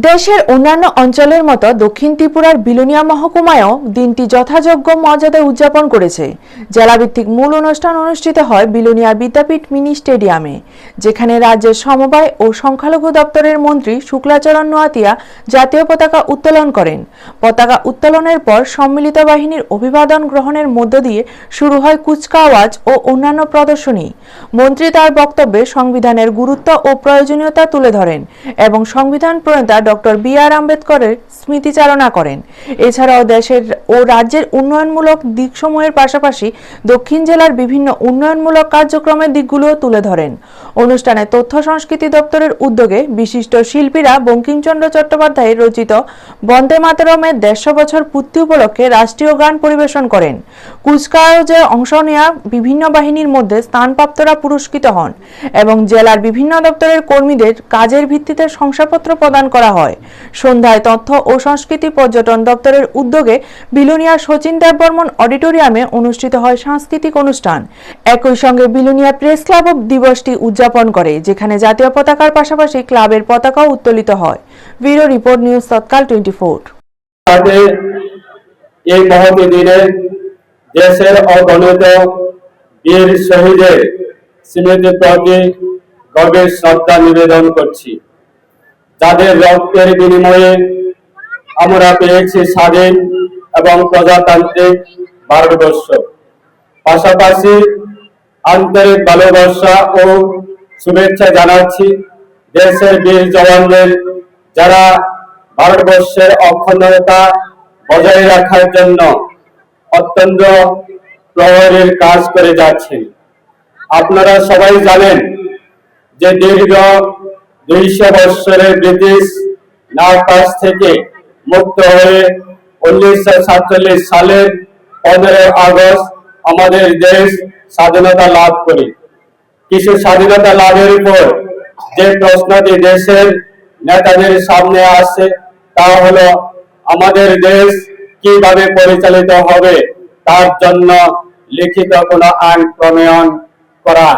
দেশের অন্যান্য অঞ্চলের মতো দক্ষিণ ত্রিপুরার বিলোনিয়া মহকুমায়ও দিনটি যথাযোগ্য মর্যাদায় উদযাপন করেছে। জেলাভিত্তিক মূল অনুষ্ঠান অনুষ্ঠিত হয় বিলোনিয়া বিদ্যাপীঠ মিনি স্টেডিয়ামে, যেখানে রাজ্যের সমবায় ও সংখ্যালঘু দপ্তরের মন্ত্রী শুক্লাচরণ নোয়াতিয়া জাতীয় পতাকা উত্তোলন করেন। পতাকা উত্তোলনের পর সম্মিলিত বাহিনীর অভিবাদন গ্রহণের মধ্য দিয়ে শুরু হয় কুচকাওয়াজ ও অন্যান্য প্রদর্শনী। মন্ত্রী তার বক্তব্যে সংবিধানের গুরুত্ব ও প্রয়োজনীয়তা তুলে ধরেন এবং সংবিধান প্রণেতা ডক্টর বি.আর. আম্বেদকরের স্মৃতিচারণা করেন। এছাড়াও দেশের ও রাজ্যের উন্নয়নমূলক দিকসমূহের পাশাপাশি দক্ষিণ জেলার বিভিন্ন উন্নয়নমূলক কার্যক্রমের দিকগুলোও তুলে ধরেন। অনুষ্ঠানে তথ্য সংস্কৃতি দপ্তরের উদ্যোগে বিশিষ্ট শিল্পীরা বঙ্কিমচন্দ্র চট্টোপাধ্যায়ের রচিত বন্দে মাতরমের 150 বছর পূর্তি উপলক্ষে রাষ্ট্রীয় গান পরিবেশন করেন। কুচকাওয়াজে অংশ নেওয়া বিভিন্ন বাহিনীর মধ্যে স্থানপ্রাপ্তরা পুরস্কৃত হন এবং জেলার বিভিন্ন দপ্তরের কর্মীদের কাজের ভিত্তিতে শংসাপত্র প্রদান করা হয়। সন্ধ্যায় তথ্য ও সংস্কৃতি পর্যটন দপ্তরের উদ্যোগে বিলোনিয়া শচীন দেববর্মন অডিটোরিয়ামে অনুষ্ঠিত হয় সাংস্কৃতিক অনুষ্ঠান। একই সঙ্গে বিলোনিয়া প্রেস ক্লাব দিবসটি উদযাপন করে, যেখানে জাতীয় পতাকার পাশাপাশি ক্লাবের পতাকাও উত্তোলিত হয়। ব্যুরো রিপোর্ট, নিউজ তৎকাল 24। এই মহতী দিনে দেশের অগণিত বীর শহীদের স্মৃতির প্রতি গভীর শ্রদ্ধা নিবেদন করছি, যাদের রক্তের বিনিময়ে আমরা পেয়েছি স্বাধীন এবং প্রজাতান্ত্রিক ভারতবর্ষ। পাশাপাশি আন্তরিক ভালোবাসা ও শুভেচ্ছা জানাচ্ছি দেশের বীর জওয়ানদের, যারা ভারতবর্ষের অখণ্ডতা বজায় রাখার জন্য অত্যন্ত প্রহরীর কাজ করে যাচ্ছেন। আপনারা সবাই জানেন যে দীর্ঘ 200 বৎসরের ব্রিটিশ নাগপাশ থেকে মুক্ত হয়ে 1947 সালের 15 আগস্ট আমাদের দেশ স্বাধীনতা লাভ করে। কিছু স্বাধীনতা লাভের উপর যে প্রশ্নটি দেশের নেতাদের সামনে আসে তা হলো আমাদের দেশ কিভাবে পরিচালিত হবে, তার জন্য লিখিত কোনো আইন প্রণয়ন করা।